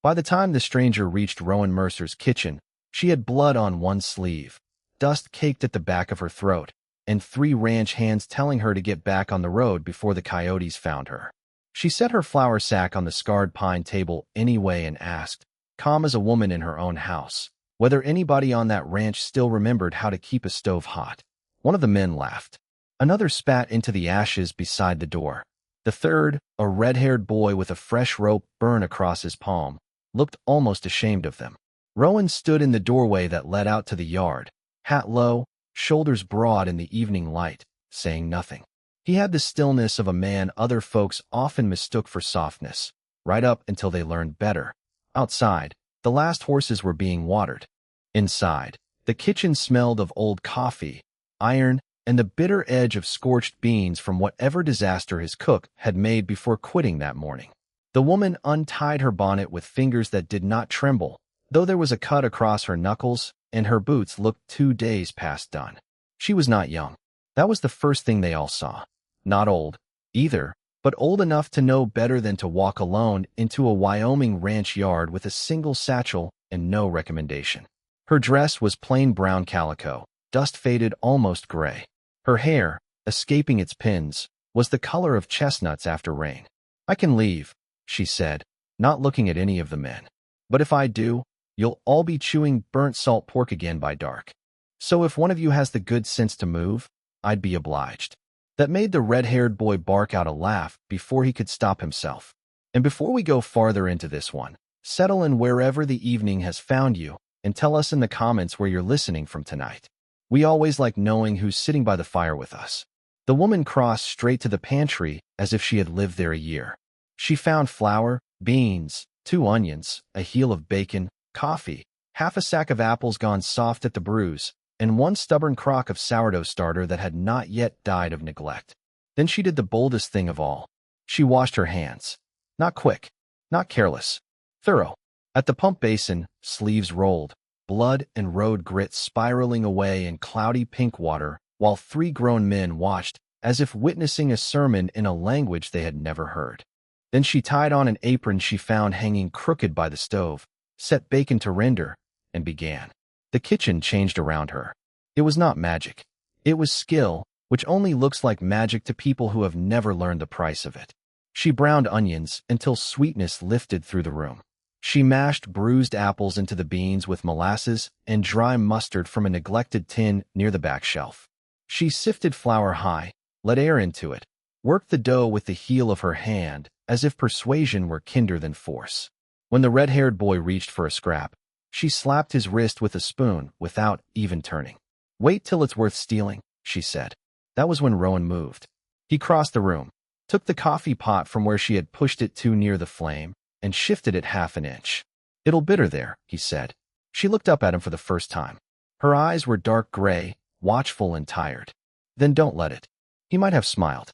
By the time the stranger reached Rowan Mercer's kitchen, she had blood on one sleeve, dust caked at the back of her throat, and 3 ranch hands telling her to get back on the road before the coyotes found her. She set her flour sack on the scarred pine table anyway and asked, calm as a woman in her own house, whether anybody on that ranch still remembered how to keep a stove hot. One of the men laughed. Another spat into the ashes beside the door. The third, a red-haired boy with a fresh rope burn across his palm, looked almost ashamed of them. Rowan stood in the doorway that led out to the yard, hat low, shoulders broad in the evening light, saying nothing. He had the stillness of a man other folks often mistook for softness, right up until they learned better. Outside, the last horses were being watered. Inside, the kitchen smelled of old coffee, iron, and the bitter edge of scorched beans from whatever disaster his cook had made before quitting that morning. The woman untied her bonnet with fingers that did not tremble, though there was a cut across her knuckles, and her boots looked 2 days past done. She was not young. That was the first thing they all saw. Not old, either, but old enough to know better than to walk alone into a Wyoming ranch yard with a single satchel and no recommendation. Her dress was plain brown calico, dust-faded almost gray. Her hair, escaping its pins, was the color of chestnuts after rain. I can leave, she said, not looking at any of the men. But if I do, you'll all be chewing burnt salt pork again by dark. So if one of you has the good sense to move, I'd be obliged. That made the red-haired boy bark out a laugh before he could stop himself. And before we go farther into this one, settle in wherever the evening has found you and tell us in the comments where you're listening from tonight. We always like knowing who's sitting by the fire with us. The woman crossed straight to the pantry as if she had lived there a year. She found flour, beans, 2 onions, a heel of bacon, coffee, half a sack of apples gone soft at the bruise, and 1 stubborn crock of sourdough starter that had not yet died of neglect. Then she did the boldest thing of all. She washed her hands. Not quick, not careless, thorough. At the pump basin, sleeves rolled, blood and road grit spiraling away in cloudy pink water, while 3 grown men watched, as if witnessing a sermon in a language they had never heard. Then she tied on an apron she found hanging crooked by the stove, set bacon to render, and began. The kitchen changed around her. It was not magic. It was skill, which only looks like magic to people who have never learned the price of it. She browned onions until sweetness lifted through the room. She mashed bruised apples into the beans with molasses and dry mustard from a neglected tin near the back shelf. She sifted flour high, let air into it, worked the dough with the heel of her hand as if persuasion were kinder than force. When the red-haired boy reached for a scrap, she slapped his wrist with a spoon without even turning. Wait till it's worth stealing, she said. That was when Rowan moved. He crossed the room, took the coffee pot from where she had pushed it too near the flame, and shifted it half an inch. It'll bitter there, he said. She looked up at him for the first time. Her eyes were dark gray, watchful and tired. Then don't let it. He might have smiled.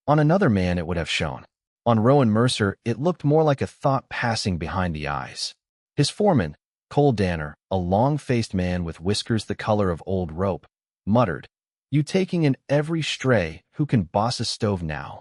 On another man it would have shown. On Rowan Mercer it looked more like a thought passing behind the eyes. His foreman, Cole Danner, a long-faced man with whiskers the color of old rope, muttered, "You taking in every stray who can boss a stove now."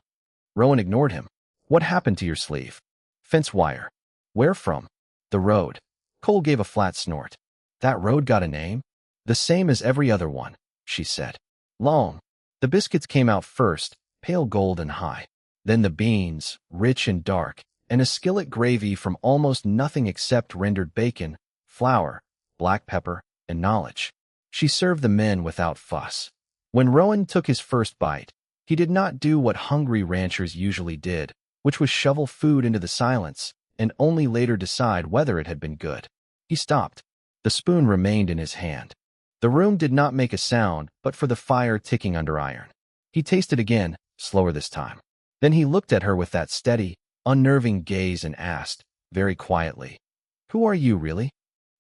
Rowan ignored him. "What happened to your sleeve?" "Fence wire." "Where from?" "The road." Cole gave a flat snort. "That road got a name?" "The same as every other one," she said. "Long." The biscuits came out first, pale gold and high. Then the beans, rich and dark, and a skillet gravy from almost nothing except rendered bacon, flour, black pepper, and knowledge. She served the men without fuss. When Rowan took his first bite, he did not do what hungry ranchers usually did, which was shovel food into the silence and only later decide whether it had been good. He stopped. The spoon remained in his hand. The room did not make a sound but for the fire ticking under iron. He tasted again, slower this time. Then he looked at her with that steady, unnerving gaze and asked, very quietly, "Who are you, really?"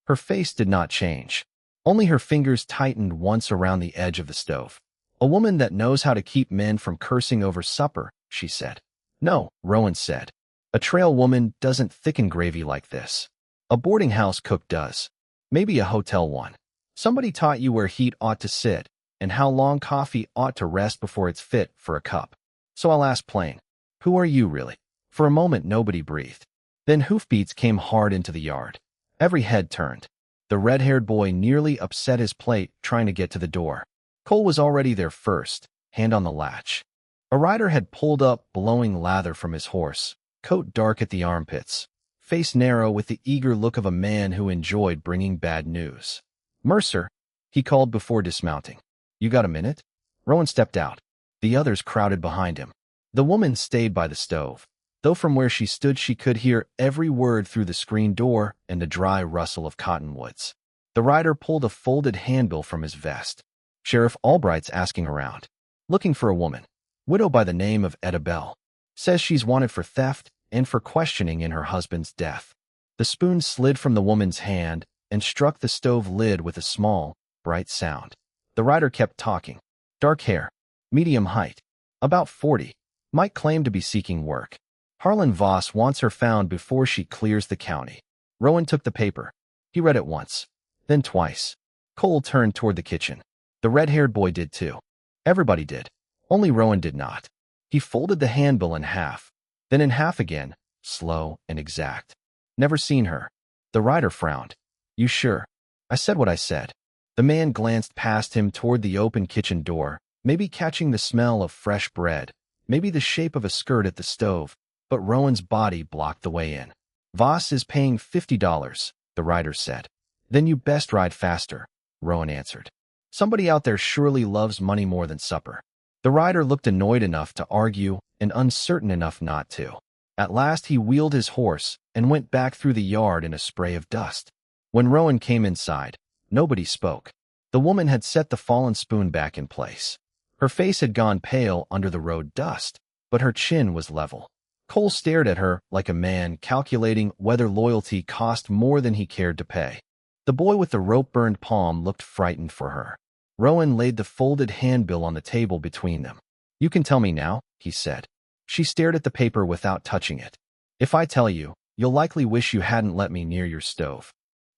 Her face did not change. Only her fingers tightened once around the edge of the stove. "A woman that knows how to keep men from cursing over supper," she said. "No," Rowan said. "A trail woman doesn't thicken gravy like this. A boarding house cook does. Maybe a hotel one. Somebody taught you where heat ought to sit and how long coffee ought to rest before it's fit for a cup. So I'll ask plain, who are you really?" For a moment nobody breathed. Then hoofbeats came hard into the yard. Every head turned. The red-haired boy nearly upset his plate trying to get to the door. Cole was already there first, hand on the latch. A rider had pulled up, blowing lather from his horse, coat dark at the armpits, face narrow with the eager look of a man who enjoyed bringing bad news. "Mercer," he called before dismounting. "You got a minute?" Rowan stepped out. The others crowded behind him. The woman stayed by the stove, though from where she stood she could hear every word through the screen door and the dry rustle of cottonwoods. The rider pulled a folded handbill from his vest. "Sheriff Albright's asking around. Looking for a woman. Widow by the name of Etta Bell. Says she's wanted for theft and for questioning in her husband's death." The spoon slid from the woman's hand and struck the stove lid with a small, bright sound. The rider kept talking. "Dark hair. Medium height. About 40. Might claim to be seeking work. Harlan Voss wants her found before she clears the county." Rowan took the paper. He read it once, then twice. Cole turned toward the kitchen. The red-haired boy did too. Everybody did. Only Rowan did not. He folded the handbill in half, then in half again, slow and exact. "Never seen her." The rider frowned. "You sure?" "I said what I said." The man glanced past him toward the open kitchen door, maybe catching the smell of fresh bread, maybe the shape of a skirt at the stove, but Rowan's body blocked the way in. "Voss is paying $50, the rider said. "Then you best ride faster," Rowan answered. "Somebody out there surely loves money more than supper." The rider looked annoyed enough to argue and uncertain enough not to. At last he wheeled his horse and went back through the yard in a spray of dust. When Rowan came inside, nobody spoke. The woman had set the fallen spoon back in place. Her face had gone pale under the road dust, but her chin was level. Cole stared at her like a man calculating whether loyalty cost more than he cared to pay. The boy with the rope-burned palm looked frightened for her. Rowan laid the folded handbill on the table between them. "You can tell me now," he said. She stared at the paper without touching it. "If I tell you, you'll likely wish you hadn't let me near your stove."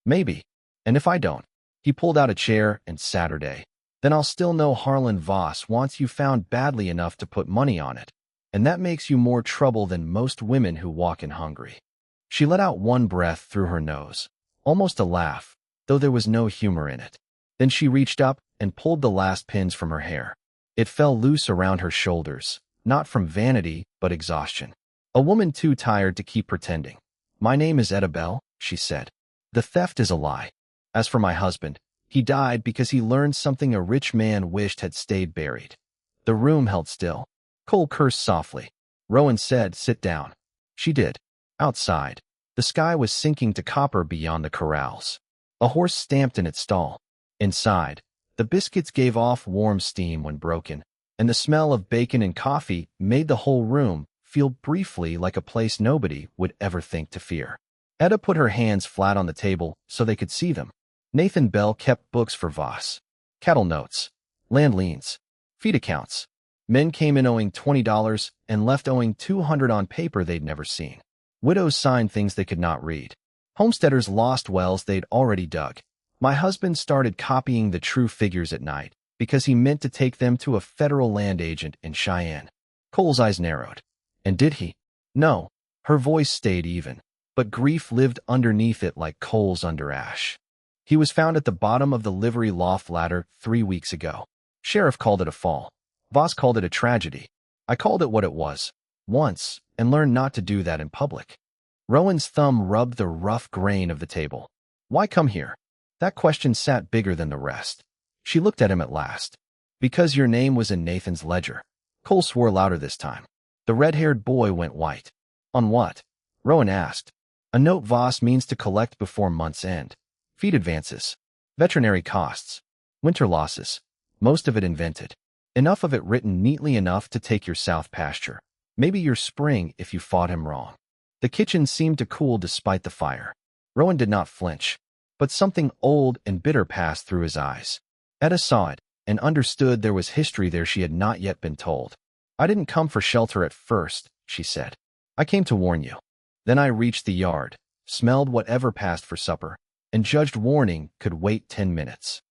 "Maybe. And if I don't?" He pulled out a chair and Saturday. "Then I'll still know Harlan Voss wants you found badly enough to put money on it. And that makes you more trouble than most women who walk in hungry." She let out one breath through her nose, almost a laugh, though there was no humor in it. Then she reached up and pulled the last pins from her hair. It fell loose around her shoulders, not from vanity, but exhaustion. A woman too tired to keep pretending. "My name is Etta Bell," she said. "The theft is a lie. As for my husband, he died because he learned something a rich man wished had stayed buried." The room held still. Cole cursed softly. Rowan said, "Sit down." She did. Outside, the sky was sinking to copper beyond the corrals. A horse stamped in its stall. Inside, the biscuits gave off warm steam when broken, and the smell of bacon and coffee made the whole room feel briefly like a place nobody would ever think to fear. Etta put her hands flat on the table so they could see them. Nathan Bell kept books for Voss. Cattle notes, land liens, feed accounts. Men came in owing $20 and left owing $200 on paper they'd never seen. Widows signed things they could not read. Homesteaders lost wells they'd already dug. My husband started copying the true figures at night because he meant to take them to a federal land agent in Cheyenne. Cole's eyes narrowed. "And did he?" "No." Her voice stayed even, but grief lived underneath it like coals under ash. "He was found at the bottom of the livery loft ladder 3 weeks ago. Sheriff called it a fall. Voss called it a tragedy. I called it what it was, once, and learned not to do that in public." Rowan's thumb rubbed the rough grain of the table. "Why come here?" That question sat bigger than the rest. She looked at him at last. "Because your name was in Nathan's ledger." Cole swore louder this time. The red-haired boy went white. "On what?" Rowan asked. "A note Voss means to collect before month's end. Feed advances. Veterinary costs. Winter losses. Most of it invented. Enough of it written neatly enough to take your south pasture. Maybe your spring if you fought him wrong." The kitchen seemed to cool despite the fire. Rowan did not flinch, but something old and bitter passed through his eyes. Etta saw it and understood there was history there she had not yet been told. "I didn't come for shelter at first," she said. "I came to warn you. Then I reached the yard, smelled whatever passed for supper, and judged warning could wait 10 minutes.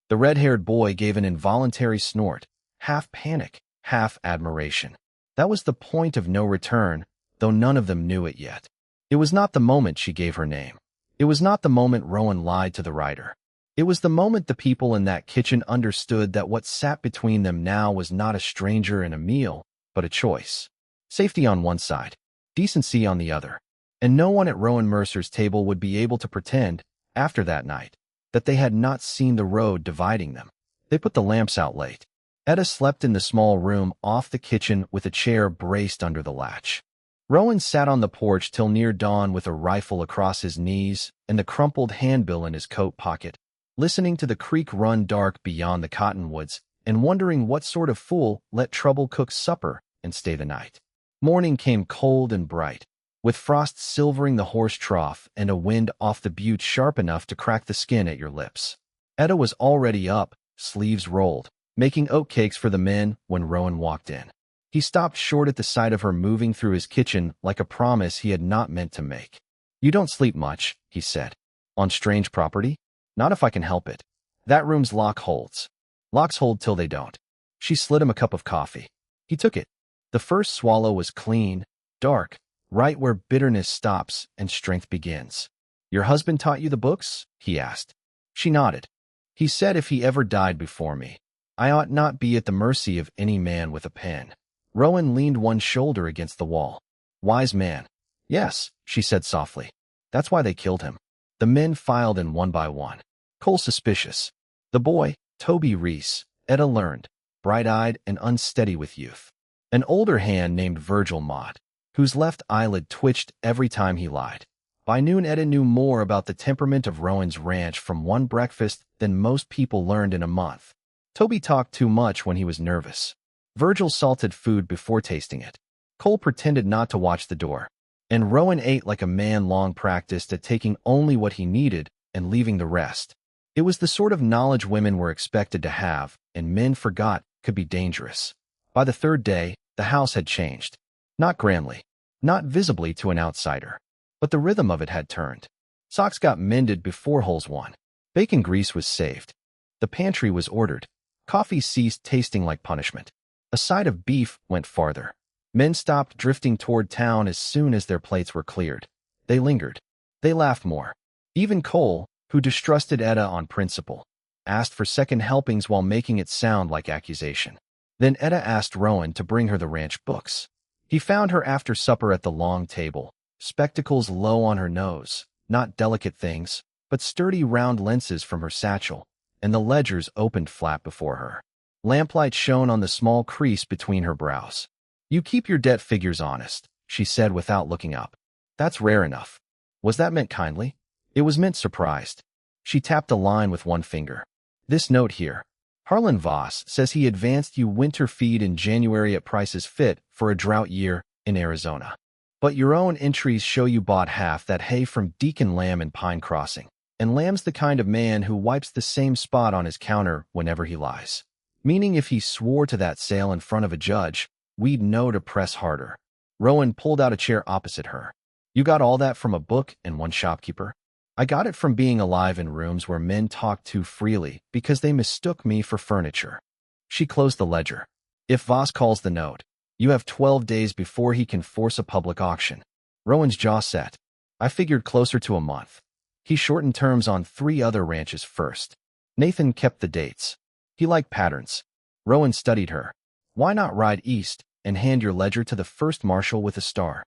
The red-haired boy gave an involuntary snort, half panic, half admiration. That was the point of no return, though none of them knew it yet. It was not the moment she gave her name. It was not the moment Rowan lied to the writer. It was the moment the people in that kitchen understood that what sat between them now was not a stranger and a meal, but a choice. Safety on one side, decency on the other. And no one at Rowan Mercer's table would be able to pretend, after that night, that they had not seen the road dividing them. They put the lamps out late. Etta slept in the small room off the kitchen with a chair braced under the latch. Rowan sat on the porch till near dawn with a rifle across his knees and the crumpled handbill in his coat pocket, listening to the creek run dark beyond the cottonwoods and wondering what sort of fool let trouble cook supper and stay the night. Morning came cold and bright, with frost silvering the horse trough and a wind off the butte sharp enough to crack the skin at your lips. Etta was already up, sleeves rolled, making oatcakes for the men when Rowan walked in. He stopped short at the sight of her moving through his kitchen like a promise he had not meant to make. "You don't sleep much," he said. "On strange property? Not if I can help it. That room's lock holds. Locks hold till they don't." She slid him a cup of coffee. He took it. The first swallow was clean, dark, right where bitterness stops and strength begins. "Your husband taught you the books?" he asked. She nodded. "He said if he ever died before me, I ought not be at the mercy of any man with a pen." Rowan leaned one shoulder against the wall. "Wise man." "Yes," she said softly. "That's why they killed him." The men filed in one by one. Cole suspicious. The boy, Toby Reese, Etta learned, bright-eyed and unsteady with youth. An older hand named Virgil Mott, whose left eyelid twitched every time he lied. By noon, Etta knew more about the temperament of Rowan's ranch from one breakfast than most people learned in a month. Toby talked too much when he was nervous. Virgil salted food before tasting it. Cole pretended not to watch the door. And Rowan ate like a man long practiced at taking only what he needed and leaving the rest. It was the sort of knowledge women were expected to have, and men forgot could be dangerous. By the third day, the house had changed. Not grandly, not visibly to an outsider, but the rhythm of it had turned. Socks got mended before holes won. Bacon grease was saved. The pantry was ordered. Coffee ceased tasting like punishment. A side of beef went farther. Men stopped drifting toward town as soon as their plates were cleared. They lingered. They laughed more. Even Cole, who distrusted Etta on principle, asked for second helpings while making it sound like accusation. Then Etta asked Rowan to bring her the ranch books. He found her after supper at the long table, spectacles low on her nose, not delicate things, but sturdy round lenses from her satchel, and the ledgers opened flat before her. Lamplight shone on the small crease between her brows. "You keep your debt figures honest," she said without looking up. "That's rare enough." Was that meant kindly? It was meant surprised. She tapped a line with one finger. "This note here. Harlan Voss says he advanced you winter feed in January at prices fit for a drought year in Arizona. But your own entries show you bought half that hay from Deacon Lamb in Pine Crossing, and Lamb's the kind of man who wipes the same spot on his counter whenever he lies. Meaning if he swore to that sale in front of a judge, we'd know to press harder." Rowan pulled out a chair opposite her. "You got all that from a book and one shopkeeper?" "I got it from being alive in rooms where men talked too freely because they mistook me for furniture." She closed the ledger. "If Voss calls the note, you have 12 days before he can force a public auction." Rowan's jaw set. "I figured closer to a month. He shortened terms on 3 other ranches first. Nathan kept the dates. He liked patterns." Rowan studied her. "Why not ride east and hand your ledger to the first marshal with a star?"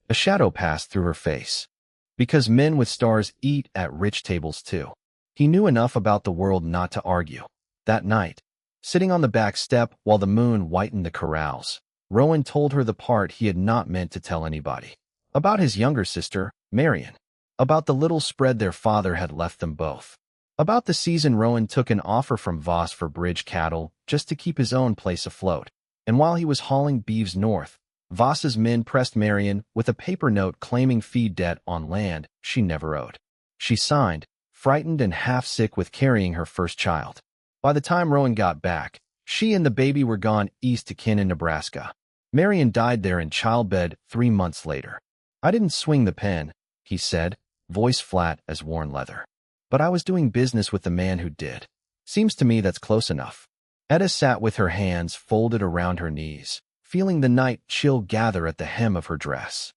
A shadow passed through her face. "Because men with stars eat at rich tables too." He knew enough about the world not to argue. That night, sitting on the back step while the moon whitened the corrals, Rowan told her the part he had not meant to tell anybody. About his younger sister, Marion. About the little spread their father had left them both. About the season Rowan took an offer from Voss for bridge cattle just to keep his own place afloat. And while he was hauling beeves north, Voss's men pressed Marion with a paper note claiming feed debt on land she never owed. She signed, frightened and half-sick with carrying her first child. By the time Rowan got back, she and the baby were gone east to kin in Nebraska. Marion died there in childbed 3 months later. "I didn't swing the pen," he said, voice flat as worn leather. "But I was doing business with the man who did. Seems to me that's close enough." Etta sat with her hands folded around her knees, feeling the night chill gather at the hem of her dress.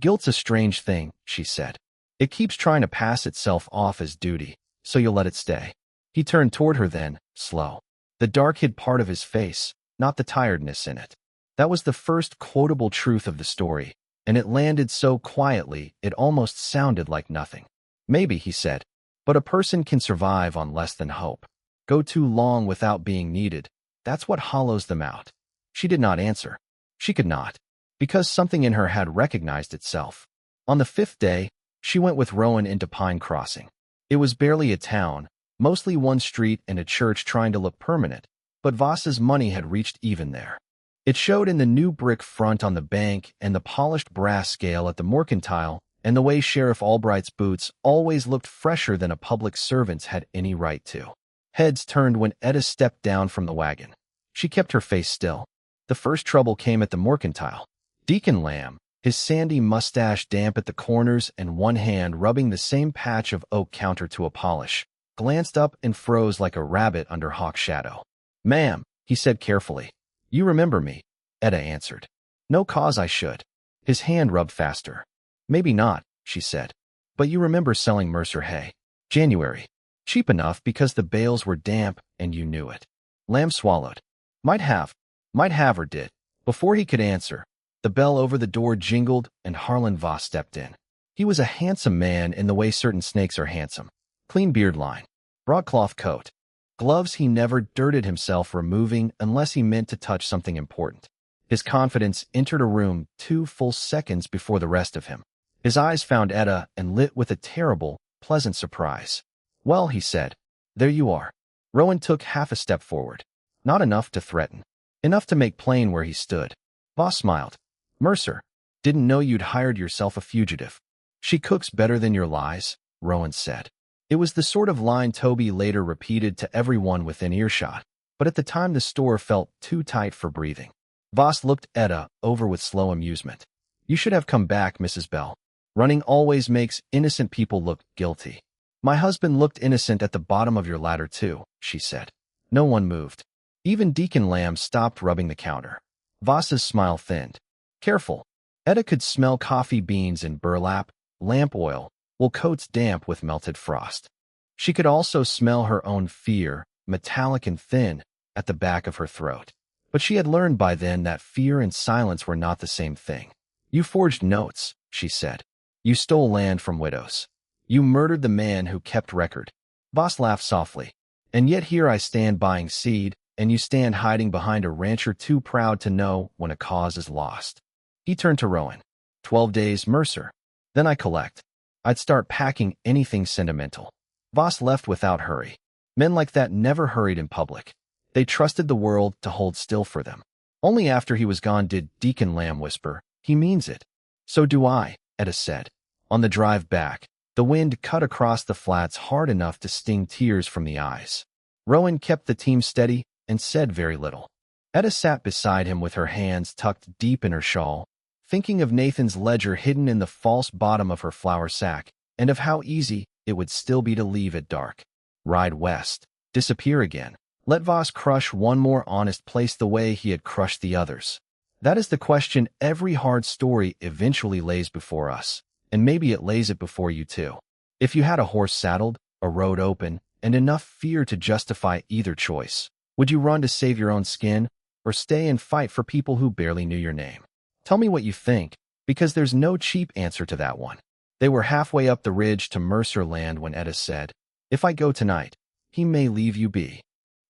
Guilt's a strange thing, she said. It keeps trying to pass itself off as duty, so you'll let it stay. He turned toward her then, slow. The dark hid part of his face, not the tiredness in it. That was the first quotable truth of the story, and it landed so quietly it almost sounded like nothing. Maybe, he said, but a person can survive on less than hope. Go too long without being needed, that's what hollows them out. She did not answer. She could not, because something in her had recognized itself. On the 5th day, she went with Rowan into Pine Crossing. It was barely a town, mostly one street and a church trying to look permanent, but Voss's money had reached even there. It showed in the new brick front on the bank and the polished brass scale at the mercantile, and the way Sheriff Albright's boots always looked fresher than a public servant's had any right to. Heads turned when Etta stepped down from the wagon. She kept her face still. The first trouble came at the mercantile. Deacon Lamb, his sandy mustache damp at the corners and one hand rubbing the same patch of oak counter to a polish, glanced up and froze like a rabbit under hawk shadow. "Ma'am," he said carefully. "You remember me," Etta answered. "No cause I should." His hand rubbed faster. "Maybe not," she said. "But you remember selling Mercer hay. January. Cheap enough because the bales were damp and you knew it." Lamb swallowed. Might have or did." Before he could answer, the bell over the door jingled and Harlan Voss stepped in. He was a handsome man in the way certain snakes are handsome. Clean beard line. Broadcloth coat. Gloves he never dirted himself removing unless he meant to touch something important. His confidence entered a room 2 full seconds before the rest of him. His eyes found Etta and lit with a terrible, pleasant surprise. "Well," he said, "there you are." Rowan took half a step forward. Not enough to threaten. Enough to make plain where he stood. Voss smiled. "Mercer, didn't know you'd hired yourself a fugitive." "She cooks better than your lies," Rowan said. It was the sort of line Toby later repeated to everyone within earshot, but at the time the store felt too tight for breathing. Voss looked Etta over with slow amusement. "You should have come back, Mrs. Bell. Running always makes innocent people look guilty." "My husband looked innocent at the bottom of your ladder too," she said. No one moved. Even Deacon Lamb stopped rubbing the counter. Voss's smile thinned. "Careful." Etta could smell coffee beans and burlap, lamp oil, wool coats damp with melted frost. She could also smell her own fear, metallic and thin, at the back of her throat. But she had learned by then that fear and silence were not the same thing. "You forged notes," she said. "You stole land from widows. You murdered the man who kept record." Voss laughed softly. "And yet here I stand buying seed, and you stand hiding behind a rancher too proud to know when a cause is lost." He turned to Rowan. 12 days, Mercer. Then I collect. I'd start packing anything sentimental." Voss left without hurry. Men like that never hurried in public. They trusted the world to hold still for them. Only after he was gone did Deacon Lamb whisper, "He means it." "So do I," Etta said. On the drive back, the wind cut across the flats hard enough to sting tears from the eyes. Rowan kept the team steady and said very little. Etta sat beside him with her hands tucked deep in her shawl, thinking of Nathan's ledger hidden in the false bottom of her flour sack, and of how easy it would still be to leave at dark. Ride west. Disappear again. Let Voss crush one more honest place the way he had crushed the others. That is the question every hard story eventually lays before us, and maybe it lays it before you too. If you had a horse saddled, a road open, and enough fear to justify either choice, would you run to save your own skin, or stay and fight for people who barely knew your name? Tell me what you think, because there's no cheap answer to that one. They were halfway up the ridge to Mercer land when Etta said, "If I go tonight, he may leave you be."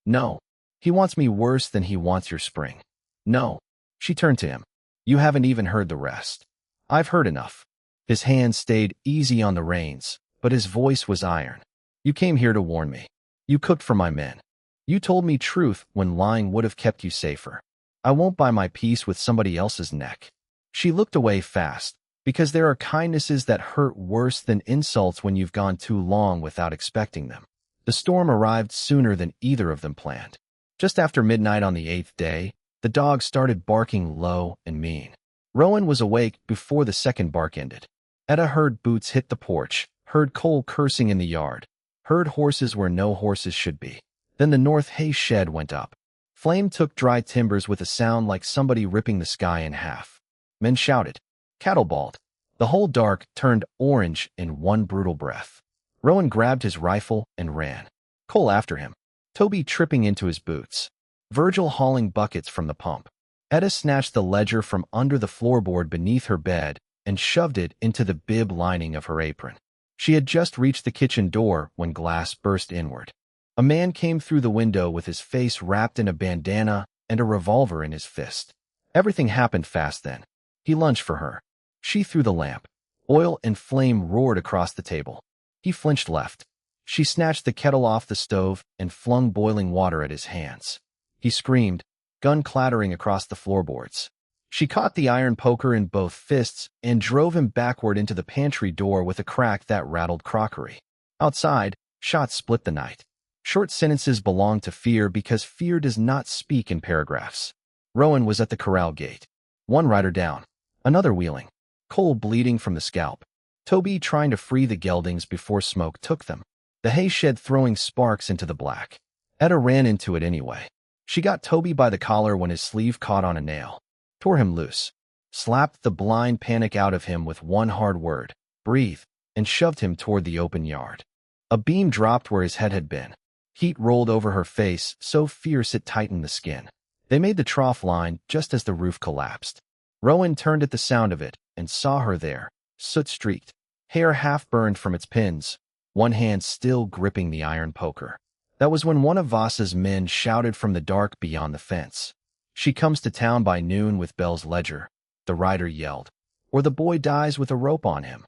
"No. He wants me worse than he wants your spring." "No." She turned to him. "You haven't even heard the rest." "I've heard enough." His hand stayed easy on the reins, but his voice was iron. "You came here to warn me. You cooked for my men. You told me truth when lying would have kept you safer. I won't buy my peace with somebody else's neck." She looked away fast, because there are kindnesses that hurt worse than insults when you've gone too long without expecting them. The storm arrived sooner than either of them planned. Just after midnight on the 8th day, the dog started barking low and mean. Rowan was awake before the second bark ended. Etta heard boots hit the porch, heard Cole cursing in the yard, heard horses where no horses should be. Then the north hay shed went up. Flame took dry timbers with a sound like somebody ripping the sky in half. Men shouted. Cattle bawled. The whole dark turned orange in one brutal breath. Rowan grabbed his rifle and ran. Cole after him. Toby tripping into his boots. Virgil hauling buckets from the pump. Etta snatched the ledger from under the floorboard beneath her bed and shoved it into the bib lining of her apron. She had just reached the kitchen door when glass burst inward. A man came through the window with his face wrapped in a bandana and a revolver in his fist. Everything happened fast then. He lunged for her. She threw the lamp. Oil and flame roared across the table. He flinched left. She snatched the kettle off the stove and flung boiling water at his hands. He screamed, gun clattering across the floorboards. She caught the iron poker in both fists and drove him backward into the pantry door with a crack that rattled crockery. Outside, shots split the night. Short sentences belong to fear because fear does not speak in paragraphs. Rowan was at the corral gate. One rider down. Another wheeling. Cole bleeding from the scalp. Toby trying to free the geldings before smoke took them. The hay shed throwing sparks into the black. Etta ran into it anyway. She got Toby by the collar when his sleeve caught on a nail. Tore him loose. Slapped the blind panic out of him with one hard word, breathe, and shoved him toward the open yard. A beam dropped where his head had been. Heat rolled over her face so fierce it tightened the skin. They made the trough line just as the roof collapsed. Rowan turned at the sound of it and saw her there, soot-streaked, hair half-burned from its pins, one hand still gripping the iron poker. That was when one of Voss's men shouted from the dark beyond the fence. She comes to town by noon with Bell's ledger, the rider yelled, or the boy dies with a rope on him.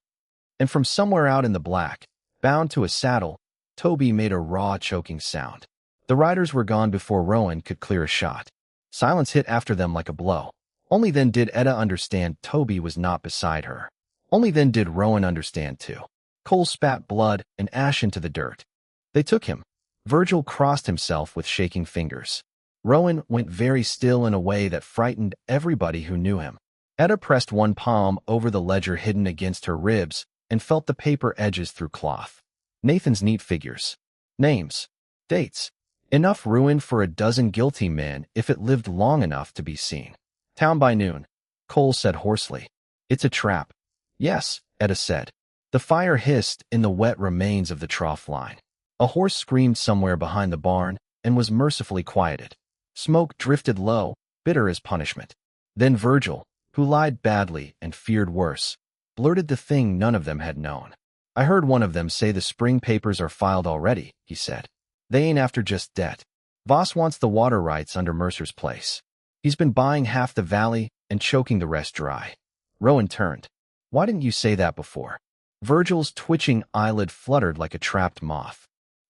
And from somewhere out in the black, bound to a saddle, Toby made a raw, choking sound. The riders were gone before Rowan could clear a shot. Silence hit after them like a blow. Only then did Etta understand Toby was not beside her. Only then did Rowan understand too. Cole spat blood and ash into the dirt. They took him. Virgil crossed himself with shaking fingers. Rowan went very still in a way that frightened everybody who knew him. Etta pressed one palm over the ledger hidden against her ribs and felt the paper edges through cloth. Nathan's neat figures. Names. Dates. Enough ruin for a dozen guilty men if it lived long enough to be seen. Town by noon. Cole said hoarsely. It's a trap. Yes, Etta said. The fire hissed in the wet remains of the trough line. A horse screamed somewhere behind the barn and was mercifully quieted. Smoke drifted low, bitter as punishment. Then Virgil, who lied badly and feared worse, blurted the thing none of them had known. I heard one of them say the spring papers are filed already, he said. They ain't after just debt. Voss wants the water rights under Mercer's place. He's been buying half the valley and choking the rest dry. Rowan turned. Why didn't you say that before? Virgil's twitching eyelid fluttered like a trapped moth.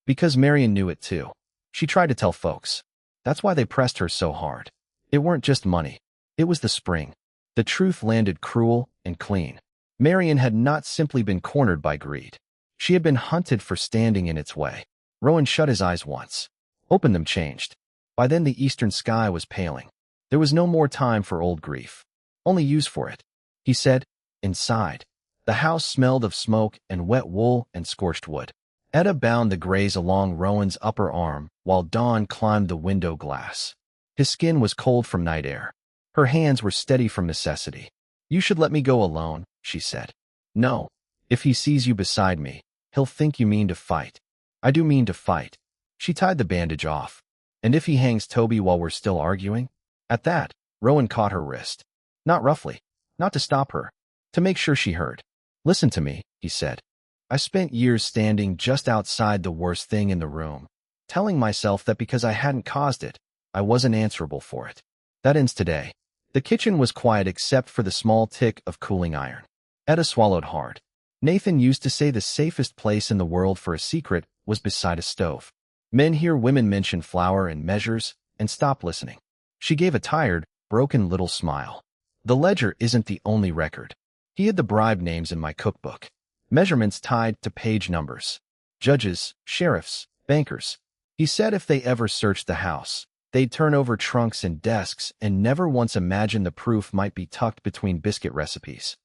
Because Marion knew it too. She tried to tell folks. That's why they pressed her so hard. It weren't just money. It was the spring. The truth landed cruel and clean. Marion had not simply been cornered by greed. She had been hunted for standing in its way. Rowan shut his eyes once. Opened them changed. By then the eastern sky was paling. There was no more time for old grief. Only use for it. He said, inside. The house smelled of smoke and wet wool and scorched wood. Etta bound the grays along Rowan's upper arm while Dawn climbed the window glass. His skin was cold from night air. Her hands were steady from necessity. You should let me go alone, she said. No. If he sees you beside me, he'll think you mean to fight. I do mean to fight. She tied the bandage off. And if he hangs Toby while we're still arguing? At that, Rowan caught her wrist. Not roughly. Not to stop her. To make sure she heard. Listen to me, he said. I spent years standing just outside the worst thing in the room, telling myself that because I hadn't caused it, I wasn't answerable for it. That ends today. The kitchen was quiet except for the small tick of cooling iron. Etta swallowed hard. Nathan used to say the safest place in the world for a secret was beside a stove. Men hear women mention flour and measures and stop listening. She gave a tired, broken little smile. The ledger isn't the only record. He had the bribe names in my cookbook. Measurements tied to page numbers. Judges, sheriffs, bankers. He said if they ever searched the house, they'd turn over trunks and desks and never once imagine the proof might be tucked between biscuit recipes.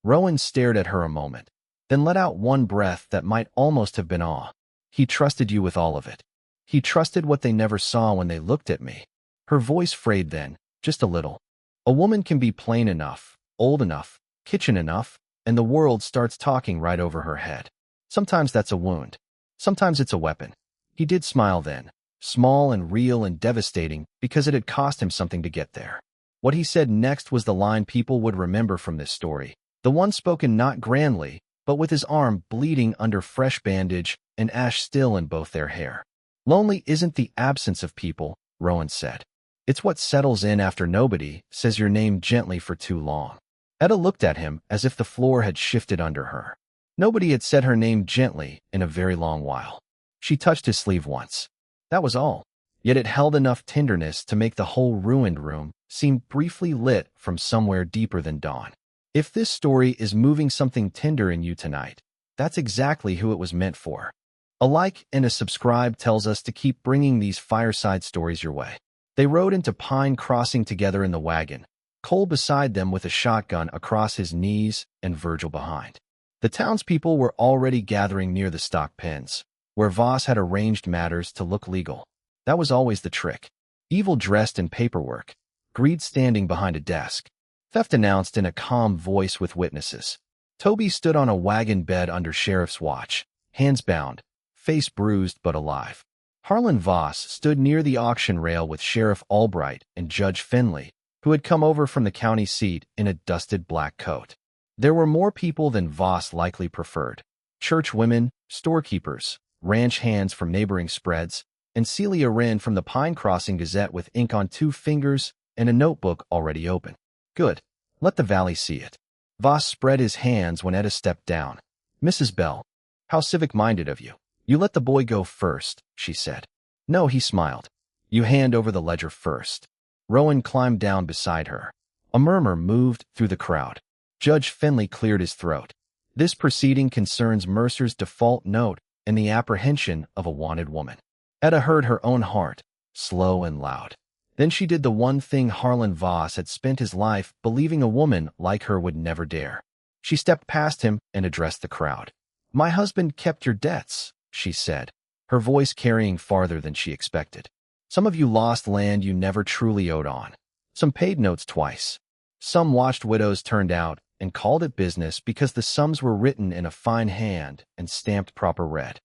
Rowan stared at her a moment, then let out one breath that might almost have been awe. He trusted you with all of it. He trusted what they never saw when they looked at me. Her voice frayed then, just a little. A woman can be plain enough, old enough, kitchen enough, and the world starts talking right over her head. Sometimes that's a wound. Sometimes it's a weapon. He did smile then, small and real and devastating because it had cost him something to get there. What he said next was the line people would remember from this story, the one spoken not grandly, but with his arm bleeding under fresh bandage and ash still in both their hair. Lonely isn't the absence of people, Rowan said. It's what settles in after nobody says your name gently for too long. Etta looked at him as if the floor had shifted under her. Nobody had said her name gently in a very long while. She touched his sleeve once. That was all. Yet it held enough tenderness to make the whole ruined room seem briefly lit from somewhere deeper than dawn. If this story is moving something tender in you tonight, that's exactly who it was meant for. A like and a subscribe tells us to keep bringing these fireside stories your way. They rode into Pine Crossing together in the wagon, Cole beside them with a shotgun across his knees and Virgil behind. The townspeople were already gathering near the stock pens, where Voss had arranged matters to look legal. That was always the trick. Evil dressed in paperwork, greed standing behind a desk. Theft announced in a calm voice with witnesses. Toby stood on a wagon bed under sheriff's watch, hands bound, face bruised but alive. Harlan Voss stood near the auction rail with Sheriff Albright and Judge Finley, who had come over from the county seat in a dusted black coat. There were more people than Voss likely preferred. Church women, storekeepers, ranch hands from neighboring spreads, and Celia Wren from the Pine Crossing Gazette with ink on 2 fingers and a notebook already open. Good. Let the valley see it. Voss spread his hands when Etta stepped down. Mrs. Bell, how civic-minded of you. You let the boy go first, she said. No, he smiled. You hand over the ledger first. Rowan climbed down beside her. A murmur moved through the crowd. Judge Finley cleared his throat. This proceeding concerns Mercer's default note and the apprehension of a wanted woman. Etta heard her own heart, slow and loud. Then she did the one thing Harlan Voss had spent his life believing a woman like her would never dare. She stepped past him and addressed the crowd. My husband kept your debts, she said, her voice carrying farther than she expected. Some of you lost land you never truly owed on. Some paid notes twice. Some watched widows turned out and called it business because the sums were written in a fine hand and stamped proper red.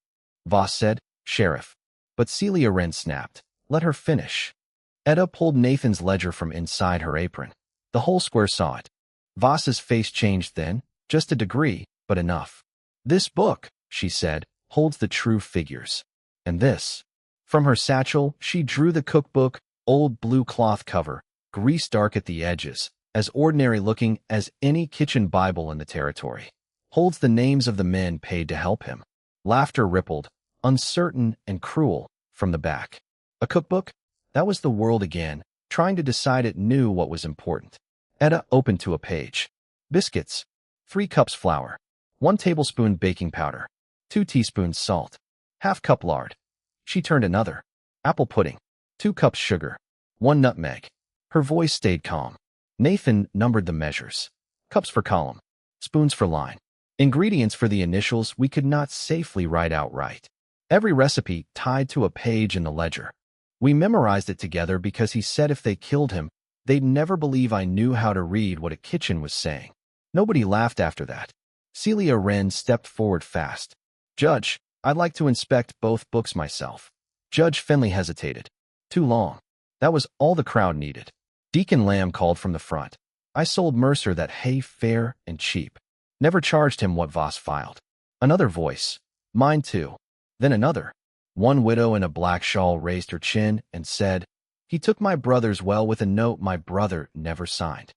Voss said, Sheriff. But Celia Wren snapped. Let her finish. Etta pulled Nathan's ledger from inside her apron. The whole square saw it. Voss's face changed then, just a degree, but enough. This book, she said, holds the true figures. And this. From her satchel, she drew the cookbook, old blue cloth cover, grease dark at the edges, as ordinary-looking as any kitchen Bible in the territory. Holds the names of the men paid to help him. Laughter rippled, uncertain and cruel, from the back. A cookbook? That was the world again, trying to decide it knew what was important. Etta opened to a page. Biscuits. 3 cups flour. 1 tablespoon baking powder. 2 teaspoons salt. Half cup lard. She turned another. Apple pudding. 2 cups sugar. 1 nutmeg. Her voice stayed calm. Nathan numbered the measures. Cups for column. Spoons for line. Ingredients for the initials we could not safely write outright. Every recipe tied to a page in the ledger. We memorized it together because he said if they killed him, they'd never believe I knew how to read what a kitchen was saying. Nobody laughed after that. Celia Wren stepped forward fast. Judge, I'd like to inspect both books myself. Judge Finley hesitated. Too long. That was all the crowd needed. Deacon Lamb called from the front. I sold Mercer that hay fair and cheap. Never charged him what Voss filed. Another voice. Mine too. Then another. One widow in a black shawl raised her chin and said, He took my brother's well with a note my brother never signed.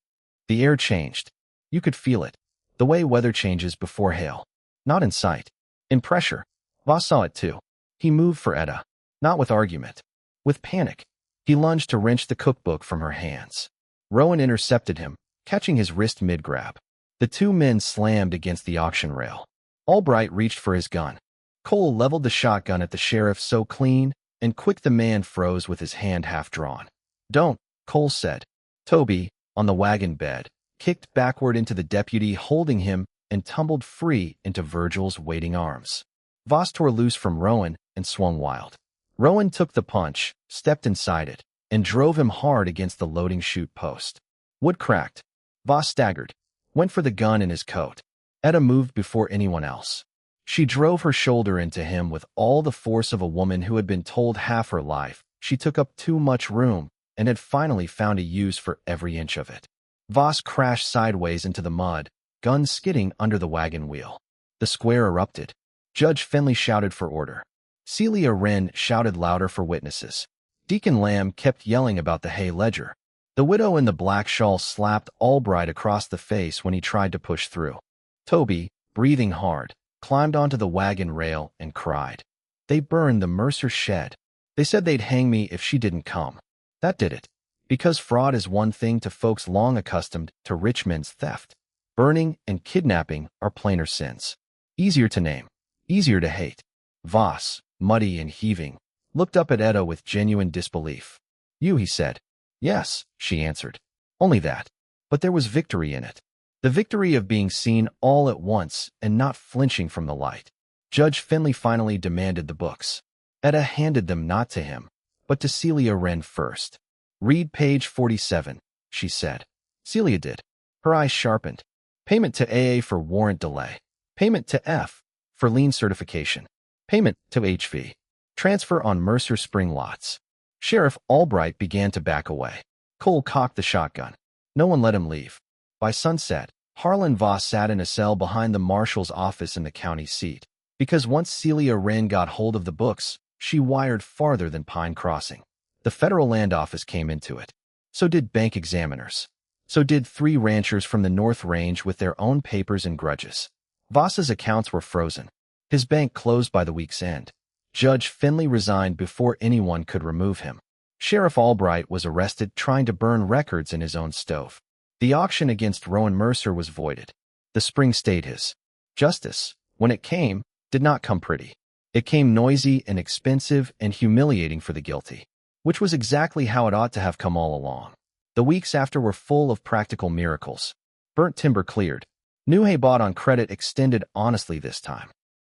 The air changed. You could feel it. The way weather changes before hail. Not in sight. In pressure. Voss saw it too. He moved for Etta. Not with argument. With panic. He lunged to wrench the cookbook from her hands. Rowan intercepted him, catching his wrist mid-grab. The 2 men slammed against the auction rail. Albright reached for his gun. Cole leveled the shotgun at the sheriff so clean and quick the man froze with his hand half drawn. Don't, Cole said. Toby, on the wagon bed, kicked backward into the deputy holding him and tumbled free into Virgil's waiting arms. Voss tore loose from Rowan and swung wild. Rowan took the punch, stepped inside it, and drove him hard against the loading chute post. Wood cracked. Voss staggered, went for the gun in his coat. Etta moved before anyone else. She drove her shoulder into him with all the force of a woman who had been told half her life she took up too much room and had finally found a use for every inch of it. Voss crashed sideways into the mud, gun skidding under the wagon wheel. The square erupted. Judge Finley shouted for order. Celia Wren shouted louder for witnesses. Deacon Lamb kept yelling about the hay ledger. The widow in the black shawl slapped Albright across the face when he tried to push through. Toby, breathing hard, climbed onto the wagon rail and cried. They burned the Mercer shed. They said they'd hang me if she didn't come. That did it. Because fraud is one thing to folks long accustomed to rich men's theft. Burning and kidnapping are plainer sins. Easier to name, easier to hate. Voss, muddy and heaving, looked up at Etta with genuine disbelief. You, he said. Yes, she answered. Only that. But there was victory in it. The victory of being seen all at once and not flinching from the light. Judge Finley finally demanded the books. Etta handed them not to him, but to Celia Wren first. Read page 47, she said. Celia did. Her eyes sharpened. Payment to AA for warrant delay. Payment to F for lien certification. Payment to HV. Transfer on Mercer Spring lots. Sheriff Albright began to back away. Cole cocked the shotgun. No one let him leave. By sunset, Harlan Voss sat in a cell behind the marshal's office in the county seat. Because once Celia Wren got hold of the books, she wired farther than Pine Crossing. The federal land office came into it. So did bank examiners. So did 3 ranchers from the North Range with their own papers and grudges. Voss's accounts were frozen. His bank closed by the week's end. Judge Finley resigned before anyone could remove him. Sheriff Albright was arrested trying to burn records in his own stove. The auction against Rowan Mercer was voided. The spring stayed his. Justice, when it came, did not come pretty. It came noisy and expensive and humiliating for the guilty, which was exactly how it ought to have come all along. The weeks after were full of practical miracles. Burnt timber cleared. New hay bought on credit extended honestly this time.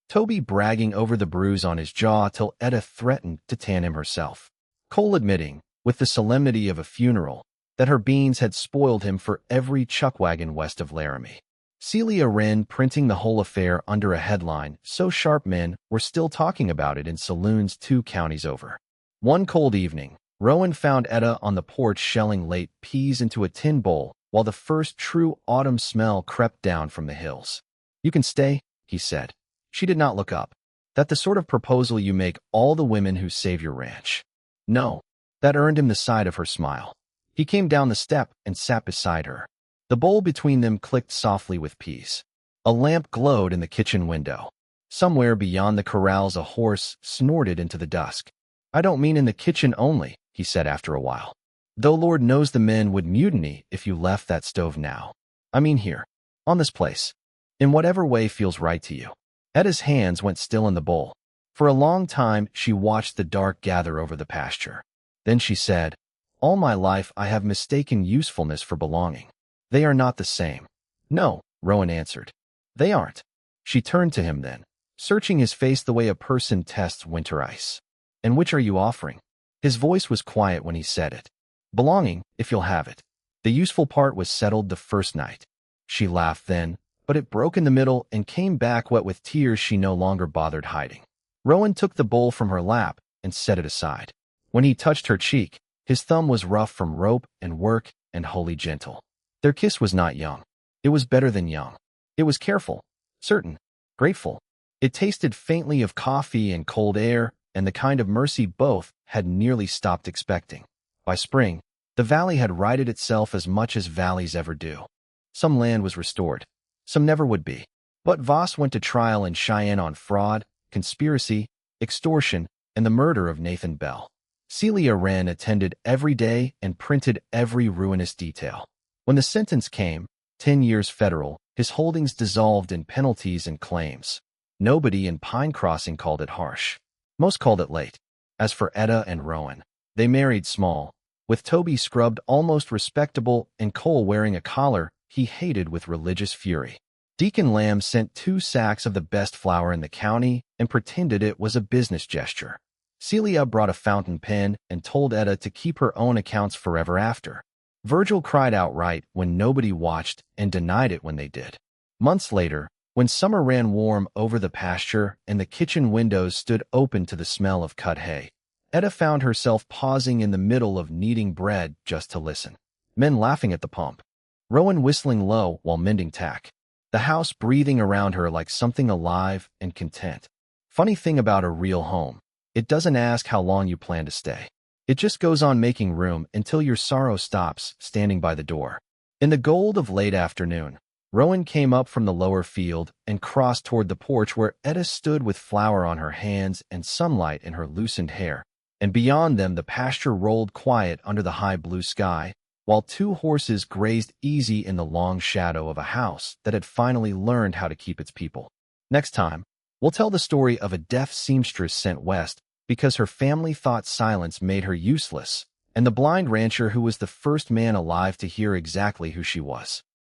Toby bragging over the bruise on his jaw till Etta threatened to tan him herself. Cole admitting, with the solemnity of a funeral, that her beans had spoiled him for every chuckwagon west of Laramie. Celia Wren printing the whole affair under a headline so sharp men were still talking about it in saloons 2 counties over. One cold evening, Rowan found Etta on the porch shelling late peas into a tin bowl while the first true autumn smell crept down from the hills. You can stay, he said. She did not look up. That the sort of proposal you make all the women who save your ranch. No. That earned him the side of her smile. He came down the step and sat beside her. The bowl between them clicked softly with peas. A lamp glowed in the kitchen window. Somewhere beyond the corrals a horse snorted into the dusk. I don't mean in the kitchen only, he said after a while. Though Lord knows the men would mutiny if you left that stove now. I mean here. On this place. In whatever way feels right to you. Etta's hands went still in the bowl. For a long time she watched the dark gather over the pasture. Then she said, All my life I have mistaken usefulness for belonging. They are not the same. No, Rowan answered. They aren't. She turned to him then, searching his face the way a person tests winter ice. And which are you offering? His voice was quiet when he said it. Belonging, if you'll have it. The useful part was settled the first night. She laughed then, but it broke in the middle and came back wet with tears she no longer bothered hiding. Rowan took the bowl from her lap and set it aside. When he touched her cheek, his thumb was rough from rope and work and wholly gentle. Their kiss was not young. It was better than young. It was careful, certain, grateful. It tasted faintly of coffee and cold air and the kind of mercy both had nearly stopped expecting. By spring, the valley had righted itself as much as valleys ever do. Some land was restored. Some never would be. But Voss went to trial in Cheyenne on fraud, conspiracy, extortion, and the murder of Nathan Bell. Celia Wren attended every day and printed every ruinous detail. When the sentence came, 10 years federal, his holdings dissolved in penalties and claims. Nobody in Pine Crossing called it harsh. Most called it late. As for Etta and Rowan, they married small, with Toby scrubbed almost respectable and Cole wearing a collar he hated with religious fury. Deacon Lamb sent 2 sacks of the best flour in the county and pretended it was a business gesture. Celia brought a fountain pen and told Etta to keep her own accounts forever after. Virgil cried outright when nobody watched and denied it when they did. Months later, When summer ran warm over the pasture and the kitchen windows stood open to the smell of cut hay, Etta found herself pausing in the middle of kneading bread just to listen. Men laughing at the pump, Rowan whistling low while mending tack, the house breathing around her like something alive and content. Funny thing about a real home, it doesn't ask how long you plan to stay. It just goes on making room until your sorrow stops standing by the door. In the gold of late afternoon, Rowan came up from the lower field and crossed toward the porch where Etta stood with flour on her hands and sunlight in her loosened hair, and beyond them the pasture rolled quiet under the high blue sky, while two horses grazed easy in the long shadow of a house that had finally learned how to keep its people. Next time, we'll tell the story of a deaf seamstress sent west because her family thought silence made her useless, and the blind rancher who was the first man alive to hear exactly who she was.